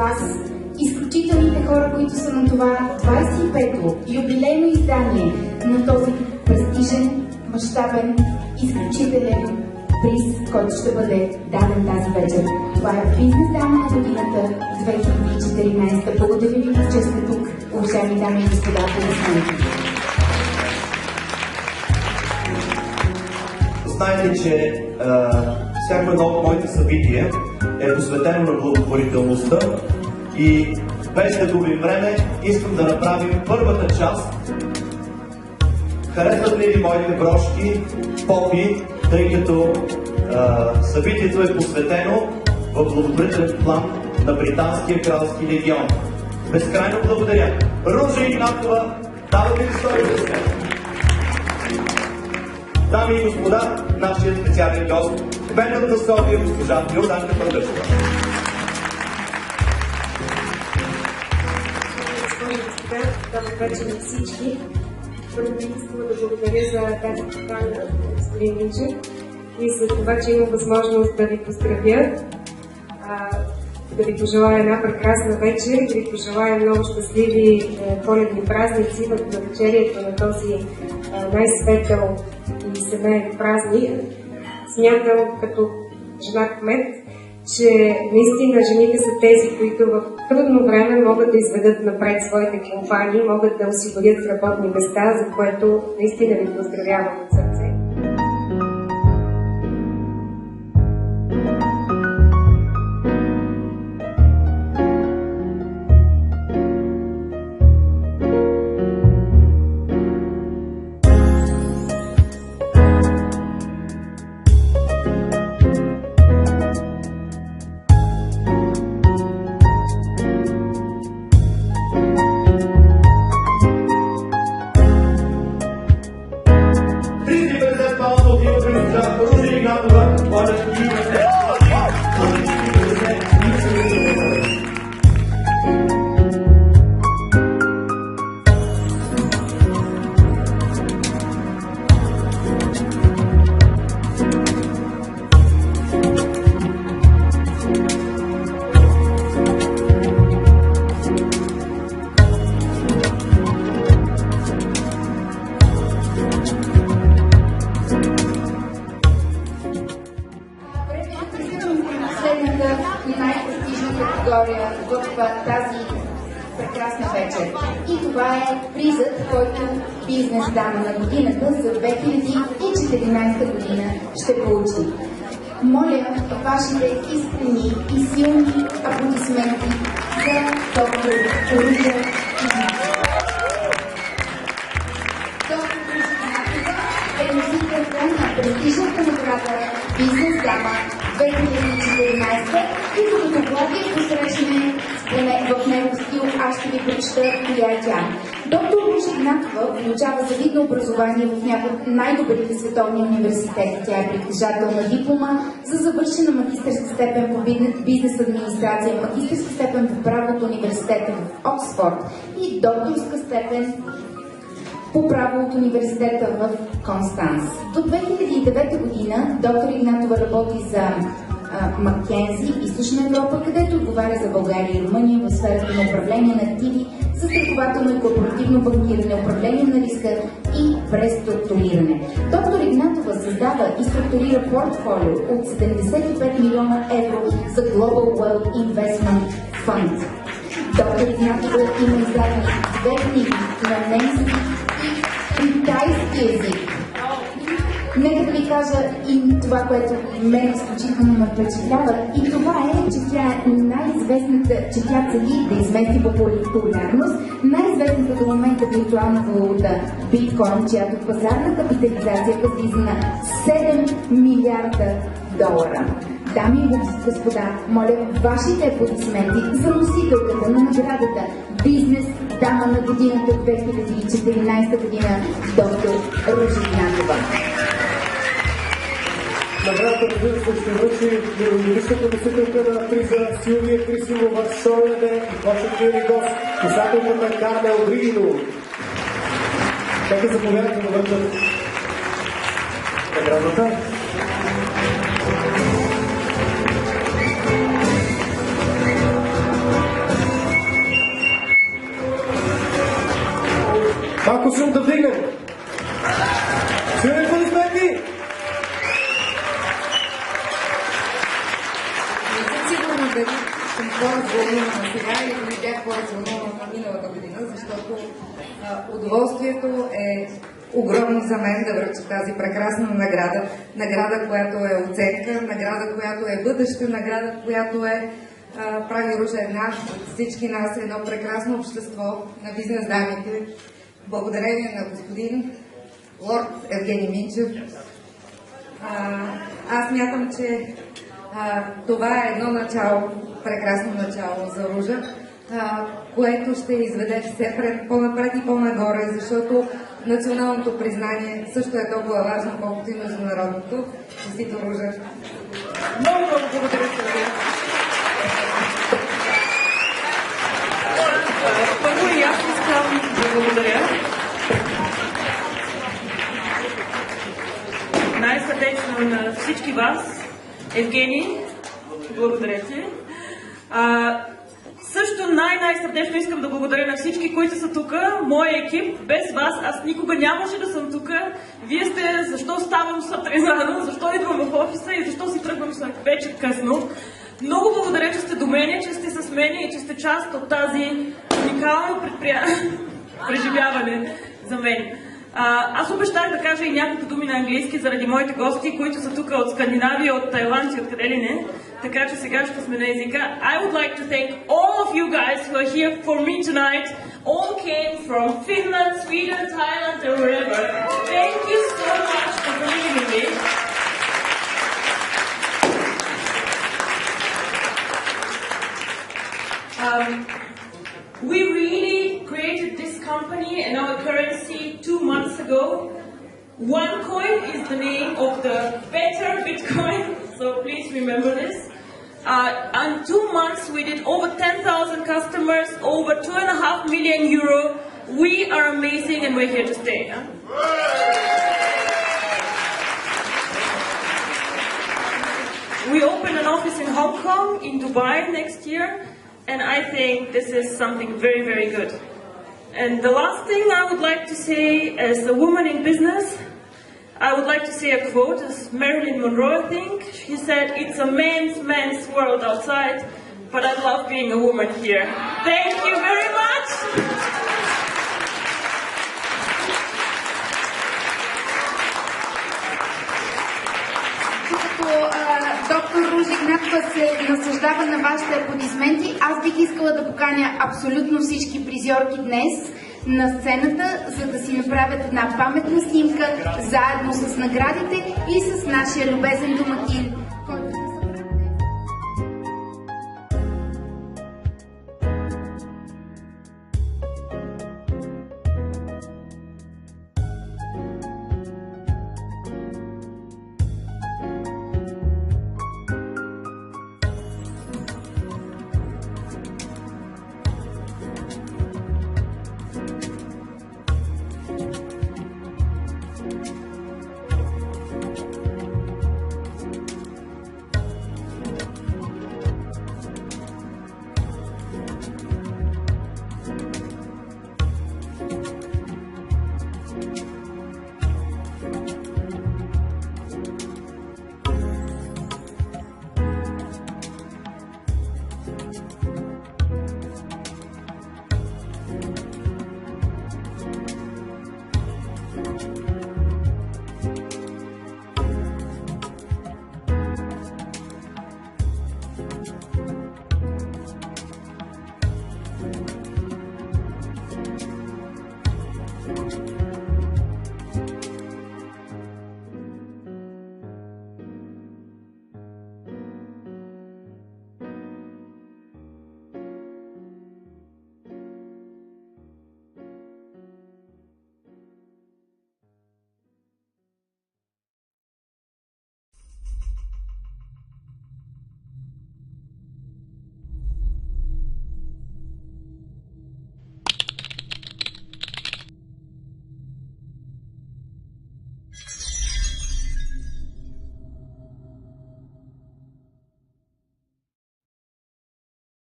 вас изключителните хора, които са на това 25-то юбилейно издание на този престижен, мащабен, изключителен приз, който ще бъде даден тази вечер. Това е бизнес дама на годината 2014. Благодаря ви, че сте тук, уважаеми дами и господа, аплодисменти. Знаете, че всяко едно от моите събития е посветено на благотворителността и без да губим време, искам да направим първата част. Харесват ли ви моите брошки, попи, тъй като събитието е посветено в благотворителен план на Британския кралски легион. Безкрайно благодаря. Ружа Игнатова, давате ли история за сега? Дами и господа, нашия специален гост, кметът на София, госпожа Йорданка Пърдъчева. Добър вечер на всички. Първо бих искала да благодаря за тази покана, господин Минчев, и за това, че имам възможност да ви поздравя, да ви пожелая една прекрасна вечер, да ви пожелая много щастливи коледни празници в навечерието на този най-светъл и семейен празник. Смятам като жена кмет, че наистина жените са тези, които в трудно време могат да изведат напред своите компании, могат да осигурят работни места, за което наистина ви поздравявам от сърце. В тази прекрасна вечер. И това е призът, който бизнес дама на годината за 2014 година ще получи. Моля вашите искрени и силни аплодисменти за доктор Ружа Игнатова. Доктор Ружа Игнатова е носителка на престижната награда Бизнес дама 2014 и докато Влади посрещне в него стил, аз ще ви прочета коя е тя. Доктор Ружа Игнатова получава завидно образование в някои от най-добрите световни университети. Тя е притежател на диплома за завършена магистърска степен по бизнес администрация, магистърска степен по право от университета в Оксфорд и докторска степен по право от университета в Констанс. До 2009 година доктор Игнатова работи за Маккензи, Източна Европа, където отговаря за България и Румъния в сферата на управление на активи, застрахователно и корпоративно банкиране, управление на риска и преструктуриране. Доктор Игнатова създава и структурира портфолио от 75 милиона евро за Global Wealth Investment Fund. Доктор Игнатова има издадени 2 книги на немски и китайски език. Нека да ви кажа и това, което мен изключително ме впечатлява. И това е, че тя е най-известната, че тя цели да измести популярност. Най-известната до момента виртуална валута биткоин, чиято пазарна капитализация възлиза на 7 милиарда долара. Дами и господа, моля вашите аплодисменти за носителката на наградата Бизнес дама на годината 2014 година, доктор Ружа Игнатова. Наградата, разбира се, ще връчи юридическата носителка на приза Силвия Крисимова Шойеде и вашият ни гост, писателката Кармел Григинова. Нека заповядайте да връчат наградата. Малко шум да вдигнем. Силни аплодисменти! Не съм сигурна дали съм по-развълнувана сега или дали бях по-развълнувана миналата година, защото удоволствието е огромно за мен да връча тази прекрасна награда. Награда, която е оценка, награда, която е бъдеще, награда, която прави Ружа една от всички нас едно прекрасно общество на бизнес дамите. Благодарение на господин лорд Евгений Минчев. Аз мятам, че това е едно начало, прекрасно начало за Ружа, което ще изведе все по-напред и по-нагоре, защото националното признание също е толкова важно, колкото и международното. Честито, Ружа! Много благодаря, Силвия. Първо и аз искам да благодаря най-сърдечно на всички вас. Евгений, благодаря ти. Също най-сърдечно искам да благодаря на всички, които са тук, моя екип. Без вас аз никога нямаше да съм тук. Вие сте защо ставам сутрин рано, защо идвам в офиса и защо си тръгвам след вечер късно. Много благодаря, че сте до мене, че сте с мен и че сте част от тази уникално преживяване за мен. Аз обещах да кажа и няколко думи на английски заради моите гости, които са тук от Скандинавия, от Тайланд и от къде ли не. Така че сега ще сме на езика. I would like to thank all of you guys who are here for me tonight. All came from Finland, Sweden, Thailand and wherever. Thank you so much for believing in me. We really created this company and our currency 2 months ago. OneCoin is the name of the better Bitcoin, so please remember this. In 2 months we did over 10,000 customers, over 2.5 million euro. We are amazing and we're here to stay. Huh? We opened an office in Hong Kong, in Dubai next year. And I think this is something very, very good. And the last thing I would like to say as a woman in business, I would like to say a quote, as Marilyn Monroe, I think. She said, "It's a man's world outside, but I love being a woman here." Thank you very much! Доктор Ружа Игнатова се наслаждава на вашите аплодисменти. Аз бих искала да поканя абсолютно всички призьорки днес на сцената, за да си направят една паметна снимка заедно с наградите и с нашия любезен домакин